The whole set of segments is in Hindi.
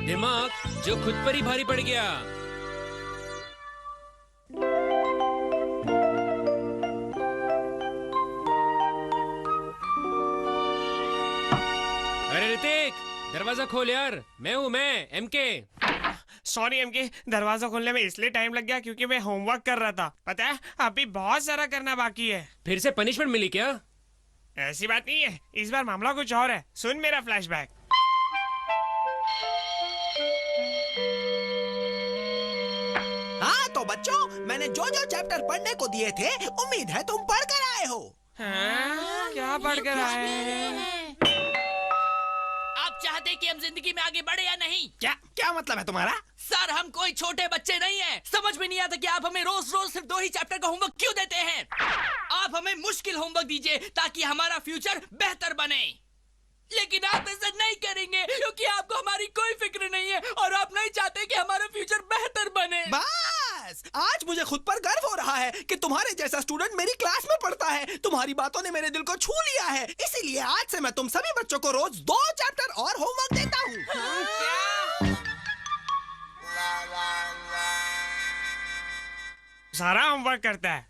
दिमाग जो खुद पर ही भारी पड़ गया। अरे ऋतिक, दरवाजा खोल यार। मैं एमके। सॉरी एमके, दरवाजा खोलने में इसलिए टाइम लग गया क्योंकि मैं होमवर्क कर रहा था। पता है अभी बहुत सारा करना बाकी है। फिर से पनिशमेंट मिली क्या? ऐसी बात नहीं है, इस बार मामला कुछ और है। सुन मेरा फ्लैशबैक। हाँ तो बच्चों, मैंने जो जो चैप्टर पढ़ने को दिए थे, उम्मीद है तुम पढ़ कर आए हो। हाँ, क्या पढ़ कर आए हैं? आप चाहते हैं कि हम जिंदगी में आगे बढ़े या नहीं? क्या क्या मतलब है तुम्हारा? सर, हम कोई छोटे बच्चे नहीं हैं। समझ में नहीं आता कि आप हमें रोज रोज सिर्फ 2 ही चैप्टर का होमवर्क क्यों देते हैं। आप हमें मुश्किल होमवर्क दीजिए ताकि हमारा फ्यूचर बेहतर बने। लेकिन आप ऐसा नहीं करेंगे क्योंकि आपको हमारी कोई फिक्र नहीं है और आप नहीं चाहते कि हमारा फ्यूचर बेहतर बने। बस आज मुझे खुद पर गर्व हो रहा है कि तुम्हारे जैसा स्टूडेंट मेरी क्लास में पढ़ता है। तुम्हारी बातों ने मेरे दिल को छू लिया है, इसीलिए आज से मैं तुम सभी बच्चों को रोज 2 चैप्टर और होमवर्क देता हूँ। सारा होमवर्क करता है।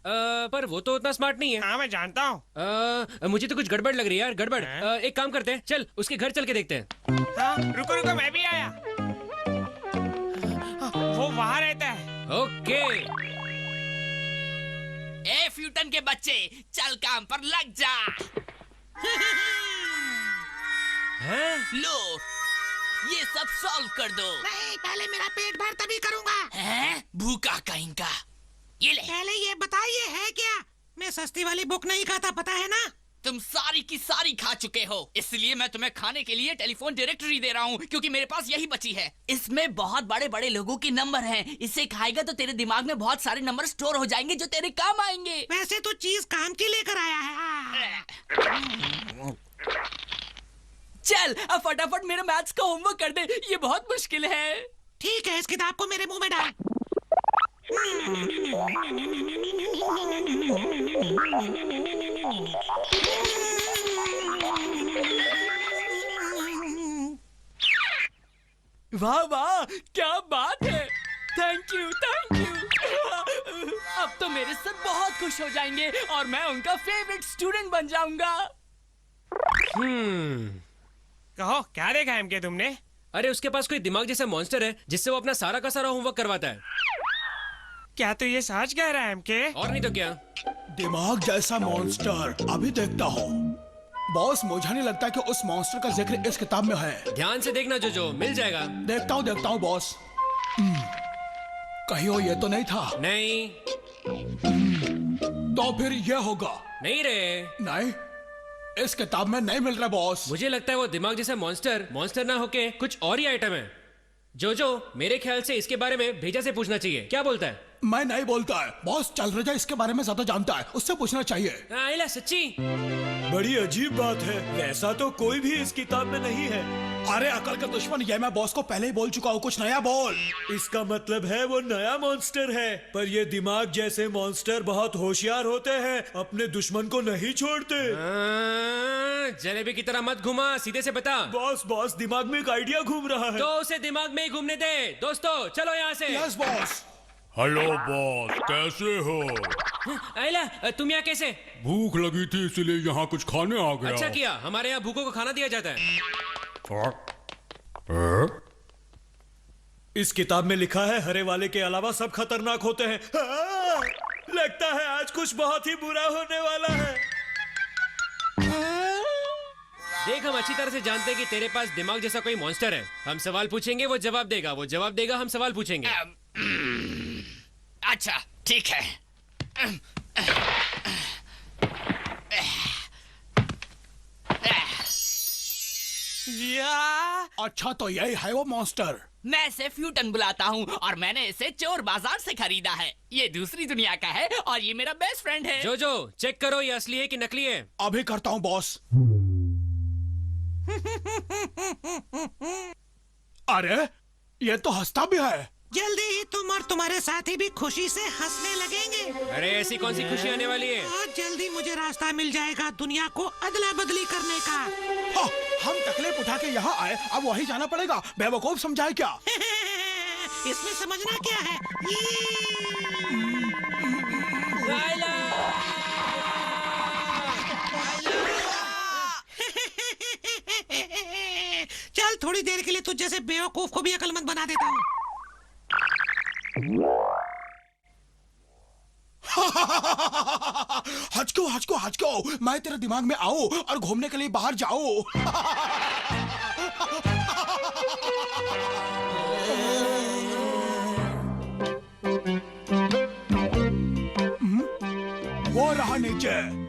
पर वो तो उतना स्मार्ट नहीं है। हाँ मैं जानता हूँ। मुझे तो कुछ गड़बड़ लग रही है यार, गड़बड़। एक काम करते हैं, चल उसके घर चल के देखते हैं। हाँ, रुको रुको, मैं भी आया। वो वहाँ रहता है। ओके। ए फ्यूटन के बच्चे, चल काम पर लग जा। हैं? लो, ये सब सॉल्व कर दो। नहीं, पहले मेरा पेट भर तभी करूंगा। हैं? भूखा कहीं का। ये ले। पहले ये बताइए है क्या? मैं सस्ती वाली बुक नहीं खाता, पता है ना? तुम सारी की सारी खा चुके हो, इसलिए मैं तुम्हें खाने के लिए टेलीफोन डायरेक्टरी दे रहा हूँ क्योंकि मेरे पास यही बची है। इसमें बहुत बड़े बड़े लोगों के नंबर हैं। इसे खाएगा तो तेरे दिमाग में बहुत सारे नंबर स्टोर हो जाएंगे जो तेरे काम आएंगे। वैसे तो चीज काम की लेकर आया है। चल अब फटाफट मेरा मैथ्स का होमवर्क कर दे, ये बहुत मुश्किल है। ठीक है, इस किताब को मेरे मुंह में डाल। वाह वाह, क्या बात है। Thank you thank you. अब तो मेरे सर बहुत खुश हो जाएंगे और मैं उनका फेवरेट स्टूडेंट बन जाऊंगा। कहो क्या देखा एमके तुमने? अरे उसके पास कोई दिमाग जैसा मॉन्स्टर है जिससे वो अपना सारा का सारा होमवर्क करवाता है। क्या तू ये सच कह रहा है एमके? और नहीं तो क्या। दिमाग जैसा मॉन्स्टर अभी देखता हो। बॉस, मुझे नहीं लगता कि उस मॉन्स्टर का जिक्र इस किताब में है। ध्यान से देखना जो मिल जाएगा। देखता हूँ बॉस। कहीं वो ये तो नहीं था? नहीं। तो फिर ये होगा? नहीं रे। नहीं, इस किताब में नहीं मिल रहा बॉस। मुझे लगता है वो दिमाग जैसा मॉन्स्टर ना होके कुछ और ही आइटम है। जो मेरे ख्याल से इसके बारे में भेजा से पूछना चाहिए। क्या बोलता है? मैं नहीं बोलता है बॉस, चल रजा इसके बारे में ज्यादा जानता है, उससे पूछना चाहिए। आइला सच्ची? बड़ी अजीब बात है, वैसा तो कोई भी इस किताब में नहीं है। अरे अकल का दुश्मन, ये मैं बॉस को पहले ही बोल चुका हूँ, कुछ नया बोल। इसका मतलब है वो नया मॉन्स्टर है। पर ये दिमाग जैसे मॉन्स्टर बहुत होशियार होते हैं, अपने दुश्मन को नहीं छोड़ते। जलेबी की तरह मत घुमा, सीधे से बता। बॉस दिमाग में एक आइडिया घूम रहा है। तो उसे दिमाग में ही घूमने दे। दोस्तों चलो यहाँ से। Yes boss. हेलो बॉस, कैसे हो? आइला, तुम यहाँ कैसे? भूख लगी थी इसलिए यहाँ कुछ खाने आ गया। अच्छा किया, हमारे यहाँ भूखों को खाना दिया जाता है। इस किताब में लिखा है हरे वाले के अलावा सब खतरनाक होते हैं। लगता है आज कुछ बहुत ही बुरा होने वाला है। देख, हम अच्छी तरह से जानते हैं कि तेरे पास दिमाग जैसा कोई मॉन्स्टर है। हम सवाल पूछेंगे, वो जवाब देगा, वो जवाब देगा, हम सवाल पूछेंगे। अच्छा ठीक है। अच्छा तो यही है वो मॉन्स्टर। मैं इसे फ्यूटन बुलाता हूँ और मैंने इसे चोर बाजार से खरीदा है। ये दूसरी दुनिया का है और ये मेरा बेस्ट फ्रेंड है। जो चेक करो ये असली है कि नकली है। अभी करता हूँ बॉस। अरे ये तो हंसता भी है। जल्दी ही तुम और तुम्हारे साथी भी खुशी से हंसने लगेंगे। अरे ऐसी कौन सी खुशी आने वाली है? आज जल्दी मुझे रास्ता मिल जाएगा दुनिया को अदला बदली करने का। हम तकलीफ उठा के यहाँ आए, अब वही जाना पड़ेगा। बेवकूफ समझाए क्या? इसमें समझना क्या है? चल थोड़ी देर के लिए तुझ जैसे बेवकूफ को भी अक्लमंद बना देता हूँ। हचको हचको हचको, मैं तेरे दिमाग में आऊं और घूमने के लिए बाहर जाऊं। वो रहा नीचे।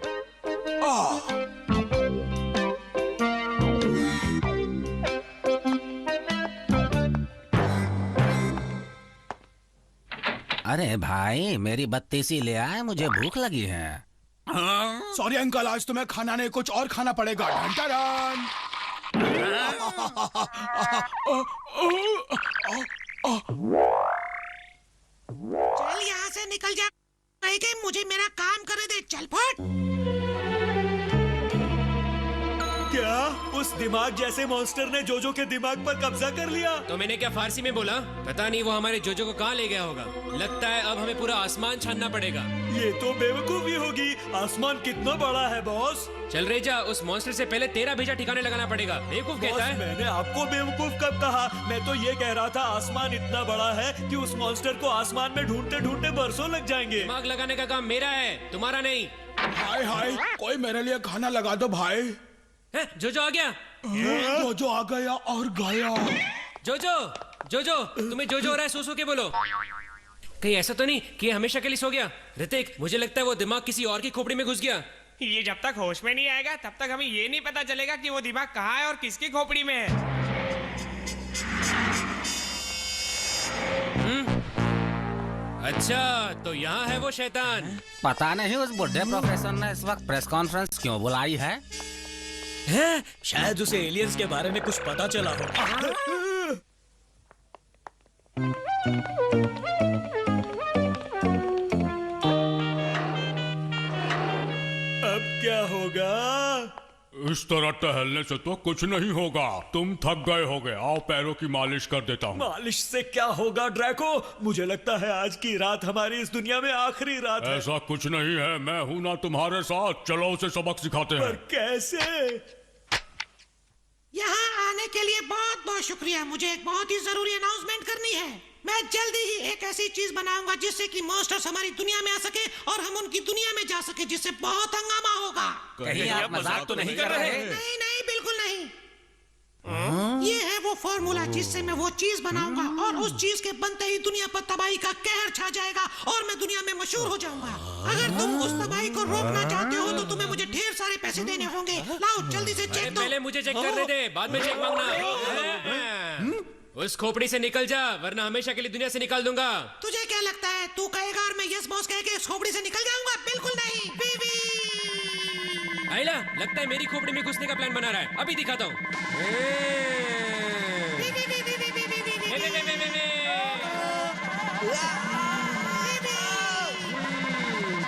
अरे भाई मेरी बत्तीसी ले आए, मुझे भूख लगी है। सॉरी अंकल, आज तुम्हें खाना नहीं कुछ और खाना पड़ेगा। डन चल यहाँ से निकल जा, नहीं कि मुझे मेरा काम करे दे। चल फट। क्या उस दिमाग जैसे मॉन्स्टर ने जोजो के दिमाग पर कब्जा कर लिया? तो मैंने क्या फारसी में बोला? पता नहीं वो हमारे जोजो को कहाँ ले गया होगा। लगता है अब हमें पूरा आसमान छानना पड़ेगा। ये तो बेवकूफी होगी। आसमान कितना बड़ा है बॉस? चल रे जा, उस मॉन्स्टर से पहले तेरा भेजा ठिकाने लगाना पड़ेगा। बेवकूफ बॉस, कहता है। मैंने आपको बेवकूफ कब कहा? मैं तो ये कह रहा था आसमान इतना बड़ा है कि उस मॉन्स्टर को आसमान में ढूंढते ढूंढते बरसों लग जाएंगे। दिमाग लगाने का काम मेरा है, तुम्हारा नहीं। हाय हाय, कोई मेरे लिए खाना लगा दो भाई। जोजो आ गया। जोजो आ गया और गया। जोजो जोजो, तुम्हें जोजो हो रहा है, सो सो के बोलो। कहीं ऐसा तो नहीं कि ये हमेशा के लिए सो गया? ऋतिक, मुझे लगता है वो दिमाग किसी और की खोपड़ी में घुस गया। ये जब तक होश में नहीं आएगा तब तक हमें ये नहीं पता चलेगा कि वो दिमाग कहाँ है और किसकी खोपड़ी में है। अच्छा, तो यहाँ है वो शैतान। पता नहीं उस बुढ़े प्रोफेसर ने इस वक्त प्रेस कॉन्फ्रेंस क्यों बुलाई है। शायद उसे एलियंस के बारे में कुछ पता चला हो। अब क्या होगा? इस तरह टहलने से तो कुछ नहीं होगा। तुम थक गए होगे, आओ पैरों की मालिश कर देता हूँ। मालिश से क्या होगा ड्रैको? मुझे लगता है आज की रात हमारी इस दुनिया में आखिरी रात है। ऐसा कुछ नहीं है, मैं हूं ना तुम्हारे साथ। चलो उसे सबक सिखाते पर हैं। कैसे? यहाँ आने के लिए बहुत बहुत शुक्रिया। मुझे एक बहुत ही जरूरी अनाउंसमेंट करनी है। मैं जल्दी ही एक ऐसी चीज बनाऊंगा जिससे कि मॉन्स्टर्स हमारी दुनिया में आ सके और हम उनकी दुनिया में जा सके, जिससे बहुत हंगामा होगा। कहीं आप मजाक तो नहीं कर रहे? नहीं नहीं, बिल्कुल नहीं। ये है वो फॉर्मूला जिससे मैं वो चीज बनाऊंगा और उस चीज के बनते ही दुनिया पर तबाही का कहर छा जाएगा और मैं दुनिया में मशहूर हो जाऊंगा। अगर तुम उस तबाही को रोकना चाहते हो तो तुम्हें मुझे ढेर सारे पैसे देने होंगे। लाओ जल्दी से चेक दो। पहले मुझे चेक करने दे, बाद में चेक मांगना। उस खोपड़ी से निकल जा, वरना हमेशा के लिए दुनिया से निकाल दूंगा। तुझे क्या लगता है तू कहेगा और मैं यस बॉस कह के इस खोपड़ी से निकल जाऊंगा? बिल्कुल नहीं। बीवी आइला, लगता है मेरी खोपड़ी में घुसने का प्लान बना रहा है। अभी दिखाता हूँ।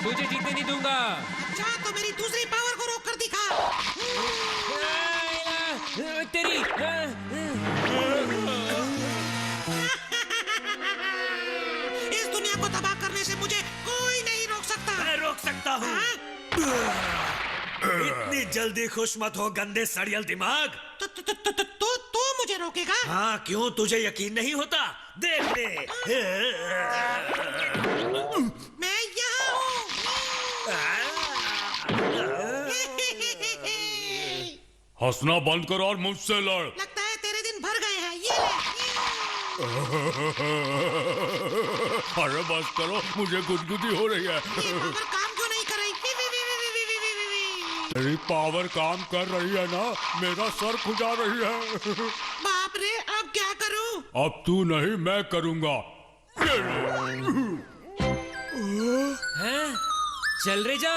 तुझे जीतने नहीं दूंगा। अच्छा, तो मेरी दूसरी पावर को रोक कर दिखा। तेरी इस दुनिया को तबाह करने से मुझे कोई नहीं रोक सकता। मैं रोक सकता हूँ। इतनी जल्दी खुश मत हो गंदे सड़ियल दिमाग। तो मुझे रोकेगा? हाँ, क्यों तुझे यकीन नहीं होता? देख ले। मैं यहाँ हूँ। हंसना बंद करो और मुझसे लड़। लगता है तेरे दिन भर गए हैं। ये ले। अरे बस करो, मुझे गुदगुदी हो रही है। ये पावर काम क्यों नहीं कर रही? तेरी पावर काम कर रही है ना, मेरा सर खुजा रही है। बाप रे, अब क्या करूं? अब तू नहीं, मैं करूंगा। चल रे जा।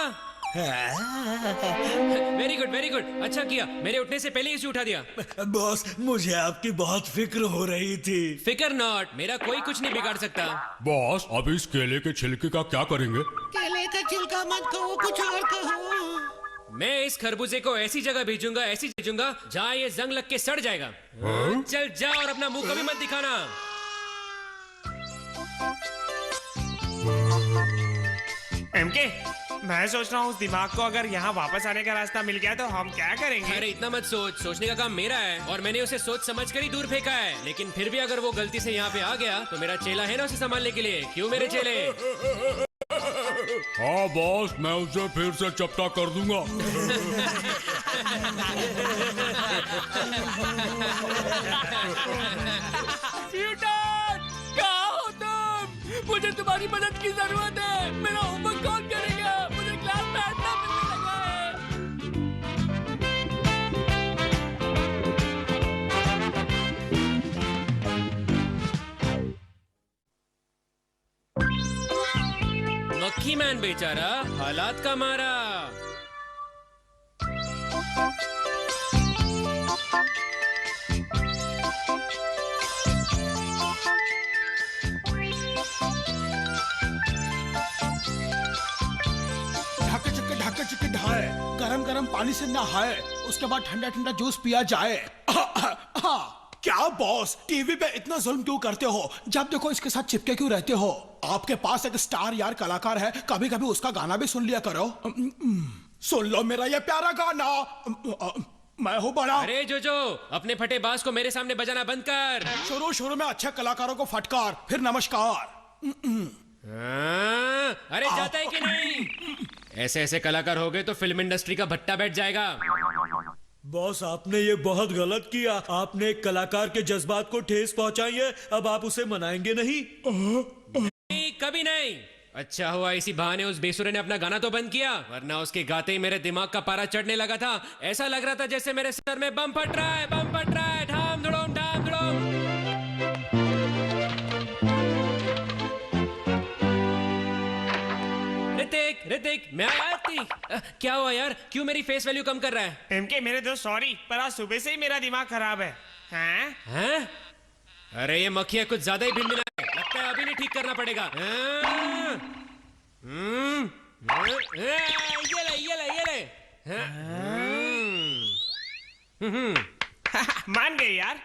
वेरी गुड वेरी गुड, अच्छा किया, मेरे उठने से पहले ही इसे उठा दिया। बॉस, मुझे आपकी बहुत फिक्र हो रही थी। फिकर नॉट, मेरा कोई कुछ नहीं बिगाड़ सकता। बॉस, अब इस केले के छिलके का क्या करेंगे? केले का छिलका मत कहो, कुछ और कहो। मैं इस खरबूजे को ऐसी जगह भेजूंगा जहाँ ये जंग लग के सड़ जाएगा। चल जा और अपना मुंह कभी मत दिखाना। एमके, मैं सोच रहा हूँ उस दिमाग को अगर यहाँ वापस आने का रास्ता मिल गया तो हम क्या करेंगे? अरे इतना मत सोचने का काम मेरा है और मैंने उसे सोच समझ कर ही दूर फेंका है। लेकिन फिर भी अगर वो गलती से यहाँ पे आ गया तो मेरा चेला है ना उसे संभालने के लिए। क्यों मेरे चेले? हाँ बॉस, मैं उसे फिर से चपटा कर दूंगा। कहाँ हो तुम? मुझे तुम्हारी मदद की जरूरत है। मेरा होमवर्क कौन करेगा? मुझे क्लास में अड्डा मिलने लगा है। मक्खी मैन बेचारा हालात का मारा। ढाके चिक्के ढाए, गरम गरम पानी से नहाए, उसके बाद ठंडा ठंडा जूस पिया जाए। क्या बॉस, टीवी पे इतना जुल्म क्यों करते हो? जब देखो इसके साथ चिपके क्यों रहते हो? आपके पास एक स्टार यार कलाकार है, कभी कभी उसका गाना भी सुन लिया करो। सुन लो मेरा ये प्यारा गाना, मैं हूँ बड़ा। अरे जोजो, अपने फटे बांस को मेरे सामने बजाना बंद कर। शुरू में अच्छे कलाकारों को फटकार, फिर नमस्कार। अरे जाता है कि नहीं? ऐसे ऐसे कलाकार हो गए तो फिल्म इंडस्ट्री का भट्टा बैठ जाएगा। बॉस, आपने ये बहुत गलत किया। आपने एक कलाकार के जज्बात को ठेस पहुंचाई है, अब आप उसे मनाएंगे नहीं? नहीं, कभी नहीं। अच्छा हुआ इसी बहाने उस बेसुरे ने अपना गाना तो बंद किया, वरना उसके गाते ही मेरे दिमाग का पारा चढ़ने लगा था। ऐसा लग रहा था जैसे मेरे सर में बम फट रहा है, बम फट रहा है। ढाम धुड़ोम ढाम धुड़ोम। ऋतिक, मैं आया थी। क्या हुआ यार, क्यों मेरी फेस वैल्यू कम कर रहा है? एमके मेरे दोस्त सॉरी, पर आज सुबह से ही मेरा दिमाग खराब है। हैं? अरे ये मक्खियाँ कुछ ज्यादा ही भिनभिना है, लगता है अभी नहीं ठीक करना पड़ेगा। ये ले। मान गए यार।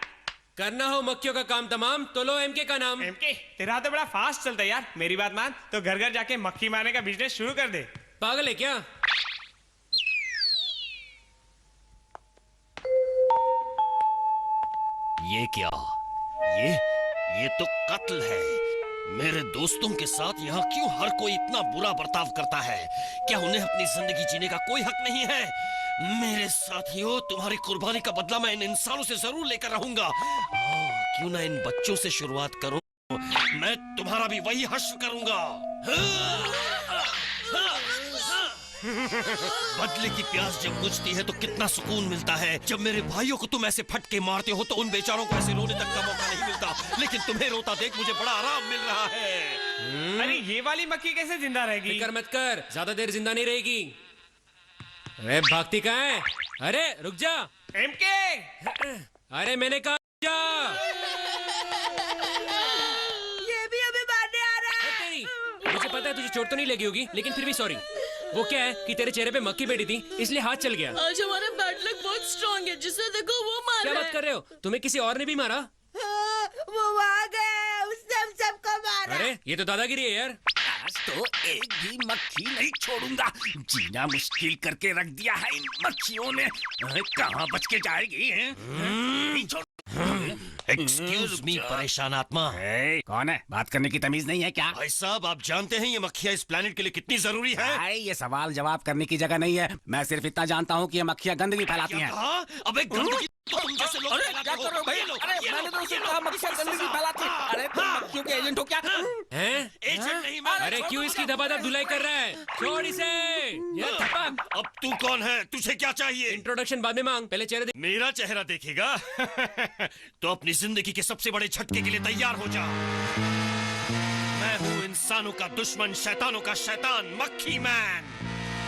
करना हो मक्खियों का काम तमाम तो लो एमके का नाम। एमके तेरा तो बड़ा फास्ट चलता है यार। मेरी बात मान तो घर घर जाके मक्खी मारने का बिजनेस शुरू कर दे। पागल है क्या? ये क्या? ये तो कत्ल है। मेरे दोस्तों के साथ यहाँ क्यों हर कोई इतना बुरा बर्ताव करता है? क्या उन्हें अपनी जिंदगी जीने का कोई हक नहीं है? मेरे साथियों, तुम्हारी कुर्बानी का बदला मैं इन इंसानों से जरूर लेकर रहूंगा। क्यों ना इन बच्चों से शुरुआत करूं? मैं तुम्हारा भी वही हश्र करूंगा। बदले की प्यास जब बुझती है तो कितना सुकून मिलता है। जब मेरे भाइयों को तुम ऐसे फटके मारते हो तो उन बेचारों को ऐसे रोने तक का मौका नहीं मिलता, लेकिन तुम्हें रोता देख मुझे बड़ा आराम मिल रहा है। अरे ये वाली मक्खी कैसे जिंदा रहेगी? फिक्र मत कर, ज्यादा देर जिंदा नहीं रहेगी। अरे भागती कहाँ है? अरे रुक जा। एमके, अरे मैंने कहा जा। ये भी हमें मारने आ रहा है। तेरी, मुझे पता है तुझे चोट तो नहीं लगी होगी, लेकिन फिर भी सॉरी। वो क्या है कि तेरे चेहरे पे मक्खी बैठी थी, इसलिए हाथ चल गया। आज हमारा बैड लक बहुत स्ट्रांग है, जिसे देखो वो मार क्या रहा बात कर रहे हो? तुम्हें किसी और ने भी मारा? हाँ, वो वहाँ गया, उसने हम सबको मारा। अरे ये तो दादागिरी है यार। आज तो एक भी मक्खी नहीं छोड़ूंगा। जीना मुश्किल करके रख दिया है इन मक्खियों ने। कहाँ बच के जाएगी? एक्सक्यूज मी परेशान आत्मा। कौन है? बात करने की तमीज नहीं है क्या? भाई साहब, आप जानते हैं ये मक्खियाँ इस प्लेनेट के लिए कितनी जरूरी है? भाई ये सवाल जवाब करने की जगह नहीं है। मैं सिर्फ इतना जानता हूँ कि ये मक्खियाँ गंदगी फैलाती हैं। अबे गंदगी तो तुम जैसे लोग फैलाते हो। मैंने तो उसे कहा मक्खियाँ गंदगी फैलाती हैं। अरे तुम मक्खियों के एजेंट हो क्या? हैं? एजेंट नहीं मैं। अरे क्यों इसकी धबाधब धुलाई कर रहा है? छोड़ इसे। ये थपक। अब तू कौन है? तुझे क्या चाहिए? इंट्रोडक्शन बाद में मांग, पहले चेहरे देख। मेरा चेहरा देखेगा? तो अपनी जिंदगी के सबसे बड़े झटके के लिए तैयार हो जा। मैं हूँ इंसानों का दुश्मन, शैतानों का शैतान, मक्खी मैन।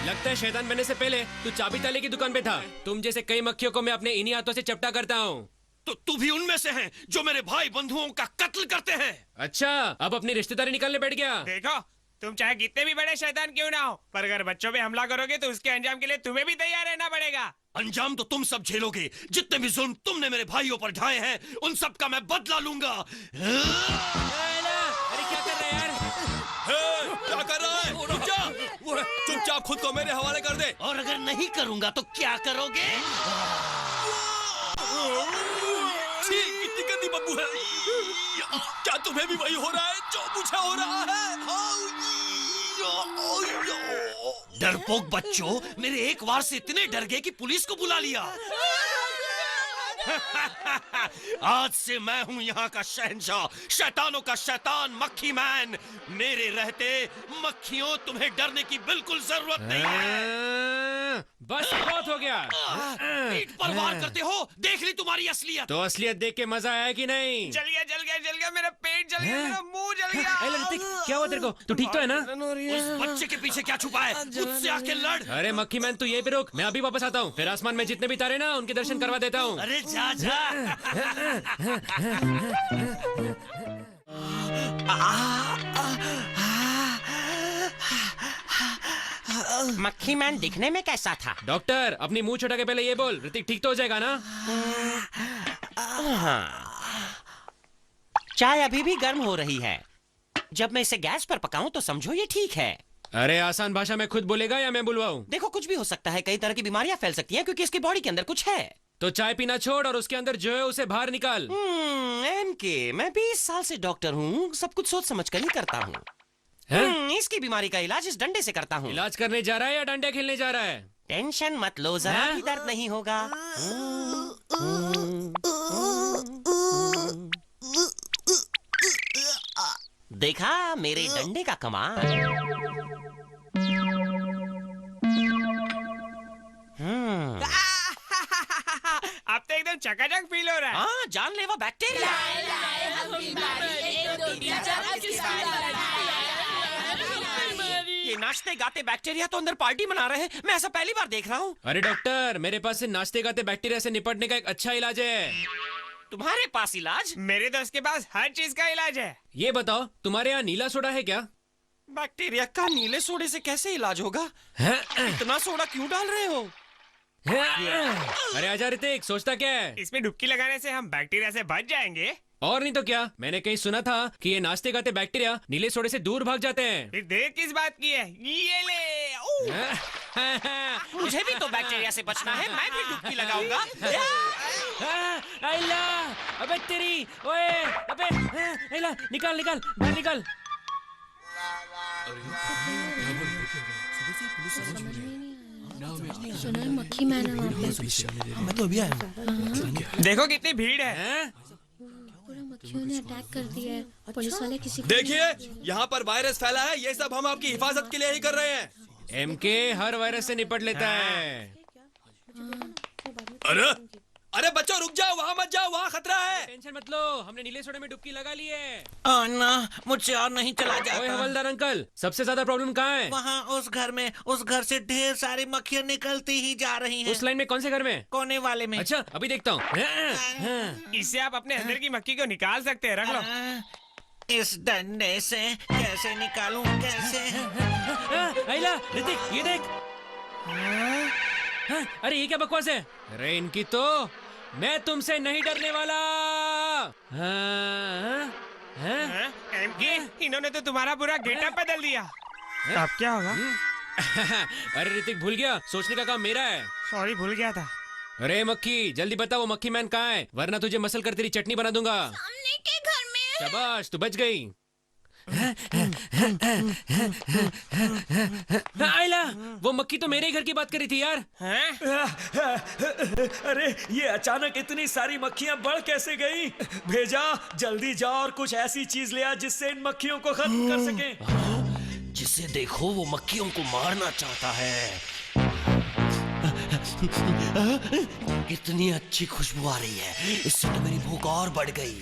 लगता है शैतान बनने से पहले तू चाबी ताले की दुकान पे था। तुम जैसे कई मक्खियों को मैं अपने इन्हीं हाथों से चपटा करता हूँ। तो तू भी उनमें से है जो मेरे भाई बंधुओं का कत्ल करते हैं। अच्छा, अब अपनी रिश्तेदारी निकालने बैठ गया। देखो तुम चाहे कितने भी बड़े शैतान क्यों ना हो, पर अगर बच्चों पे हमला करोगे तो उसके अंजाम के लिए तुम्हें भी तैयार रहना पड़ेगा। अंजाम तो तुम सब झेलोगे। जितने भी जुल्म तुमने मेरे भाइयों पर ढाए हैं उन सब का मैं बदला लूंगा। अरे क्या कर रहे हैं यार? क्या कर रहा है? रुक जा। चुपचाप खुद को मेरे हवाले कर दे। और अगर नहीं करूंगा तो क्या करोगे? कितनी गंदी बदबू है। क्या तुम्हें भी वही हो रहा है जो मुझे हो रहा है? डरपोक बच्चों, मेरे एक वार से इतने डर गए कि पुलिस को बुला लिया। आज से मैं हूँ यहाँ का शहंशाह, शैतानों का शैतान, मक्खी मैन। मेरे रहते मक्खियों तुम्हें डरने की बिल्कुल जरूरत नहीं है। बस बहुत हो गया। पीठ पर वार करते हो, देख ली तुम्हारी असलियत। तो असलियत देख के मजा आया कि नहीं? जल गया, जल गया, जल गया, मेरा पेट जल गया, मेरा मुंह जल गया। ऋतिक, क्या हुआ तेरे को? तू ठीक तो है ना? उस बच्चे के पीछे क्या छुपा है? मुझसे आके लड़। अरे मक्खी मैन, तू यहीं पे रुक, मैं अभी वापस आता हूँ। फिर आसमान में जितने भी तारे ना उनके दर्शन करवा देता हूँ। अरे जा जा। मक्खी मैन दिखने में कैसा था? डॉक्टर, अपनी मुंह छुटा के पहले ये बोल, ऋतिक ठीक तो हो जाएगा ना? चाय अभी भी गर्म हो रही है। जब मैं इसे गैस पर पकाऊं तो समझो ये ठीक है। अरे आसान भाषा में खुद बोलेगा या मैं बुलवाऊं? देखो, कुछ भी हो सकता है। कई तरह की बीमारियां फैल सकती हैं क्योंकि इसकी बॉडी के अंदर कुछ है। तो चाय पीना छोड़ और उसके अंदर जो है उसे बाहर निकाल। एमके, मैं 20 साल से डॉक्टर हूँ, सब कुछ सोच समझ कर ही करता हूँ। इसकी बीमारी का इलाज इस डंडे से करता हूँ। इलाज करने जा रहा है या डंडे खेलने जा रहा है? टेंशन मत लो, जरा भी दर्द नहीं होगा। देखा मेरे डंडे का कमाल। अब तो एकदम चकाचक फील हो रहा है। हाँ, जानलेवा बैक्टीरिया। ये नाचते गाते बैक्टीरिया तो अंदर पार्टी मना रहे हैं। मैं ऐसा पहली बार देख रहा हूँ। अरे डॉक्टर, मेरे पास से नाचते गाते बैक्टीरिया से निपटने का एक अच्छा इलाज है। तुम्हारे पास इलाज? मेरे दोस्त के पास हर चीज का इलाज है। ये बताओ, तुम्हारे यहाँ नीला सोडा है क्या? बैक्टीरिया का नीले सोडे से कैसे इलाज होगा? इतना सोडा क्यों डाल रहे हो? अरे आजा ऋतिक, सोचता क्या है? इसमें डुबकी लगाने से हम बैक्टीरिया से बच जाएंगे। और नहीं तो क्या, मैंने कहीं सुना था कि ये नाचते गाते बैक्टीरिया नीले सोडे से दूर भाग जाते हैं। फिर देर किस बात की है? ये ले। मुझे भी तो बैक्टीरिया से बचना है, मैं भी डुबकी लगाऊंगा। आइला, अबे तेरी, ओए, अबे, आइला, निकाल निकाल, बाहर निकाल। सुना मक्खी मैन है वहाँ पे। मैं तो अभी आया। देखो कितनी भीड़ है। पूरा मक्खियों ने अटैक कर दिया है। पुलिस वाले किसी को देखिए, यहाँ पर वायरस फैला है। ये सब हम आपकी हिफाजत के लिए ही कर रहे हैं। एमके हर वायरस से निपट लेता है। अरे अरे बच्चों, रुक जाओ, वहाँ मत जाओ, वहाँ खतरा है। टेंशन मत लो, हमने नीले सोडे में डुबकी लगा ली है। ना, मुझसे और नहीं चला ओए जाता। हवलदार अंकल, सबसे ज्यादा प्रॉब्लम कहाँ है? वहाँ उस घर में, उस घर से ढेर सारी मक्खियाँ निकलती ही जा रही हैं। उस लाइन में कौन से घर में? कोने वाले में। अच्छा, अभी देखता हूँ। इससे आप अपने अंदर की मक्खी को निकाल सकते हैं। रख लो। इस डंडे से कैसे निकालूं, कैसे? आइला, ऋतिक, ये देख। अरे ये क्या बकवास है? अरे इनकी तो, मैं तुमसे नहीं डरने वाला। एमके, इन्होंने तो तुम्हारा पूरा गेटअप बदल दिया। अब क्या होगा? अरे ऋतिक, भूल गया, सोचने का काम मेरा है। सॉरी, भूल गया था। अरे मक्खी, जल्दी बता वो मक्खी मैन कहाँ है, वरना तुझे मसल कर तेरी चटनी बना दूंगा। सामने के घर में। शाबाश, तू बच गई। आइला, वो मक्खी तो मेरे ही घर की बात कर रही थी यार। अरे ये अचानक इतनी सारी मक्खियां बढ़ कैसे गई? भेजा, जल्दी जा और कुछ ऐसी चीज ले आ जिससे इन मक्खियों को खत्म कर सकें। जिसे देखो वो मक्खियों को मारना चाहता है। कितनी अच्छी खुशबू आ रही है, इससे तो मेरी भूख और बढ़ गई।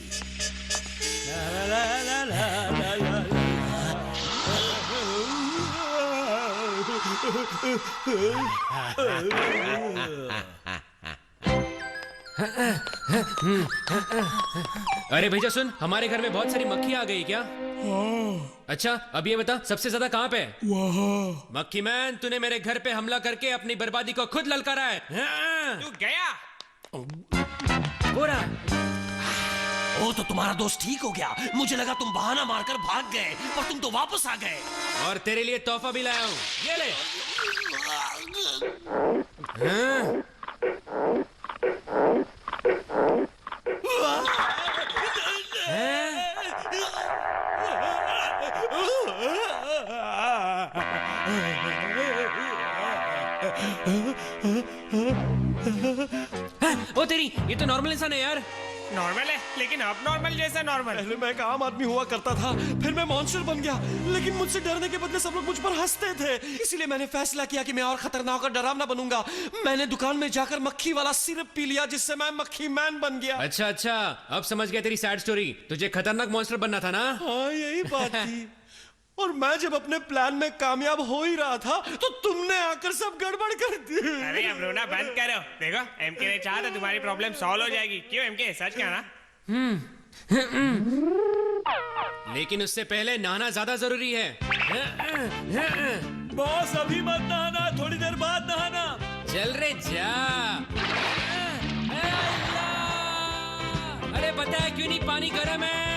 अरे भैया सुन, हमारे घर में बहुत सारी मक्खियां आ गई क्या? अच्छा अब ये बता, सबसे ज्यादा कहाँ पे? मक्खी मैन, तूने मेरे घर पे हमला करके अपनी बर्बादी को खुद ललकारा है। तू गया? पूरा ओ तो तुम्हारा दोस्त ठीक हो गया। मुझे लगा तुम बहाना मारकर भाग गए, पर तुम तो वापस आ गए। और तेरे लिए तोहफा भी लाया हूँ, ये ले। ओ तेरी, ये तो नॉर्मल इंसान है यार। नॉर्मल है, लेकिन अब नॉर्मल जैसा नॉर्मल। पहले मैं एक आम आदमी हुआ करता था, फिर मैं मॉन्स्टर बन गया, लेकिन मुझसे डरने के बदले सब लोग मुझ पर हंसते थे। इसीलिए मैंने फैसला किया कि मैं और खतरनाक और डरावना बनूंगा। मैंने दुकान में जाकर मक्खी वाला सिरप पी लिया, जिससे मैं मक्खी मैन बन गया। अच्छा अच्छा, अब समझ गया तेरी सैड स्टोरी। तुझे खतरनाक मॉन्स्टर बनना था ना? हाँ यही बात थी। और मैं जब अपने प्लान में कामयाब हो ही रहा था, तो तुमने आकर सब गड़बड़ कर दी। अरे अब रोना बंद करो। देखो एमके ने चाहा तो तुम्हारी प्रॉब्लम सॉल्व हो जाएगी। क्यों एमके, सच कहना? लेकिन उससे पहले नहाना ज्यादा जरूरी है। बॉस अभी मत नहाना, थोड़ी देर बाद नहाना। चल रे जा। अरे पता है क्यों नहीं पानी गर्म है?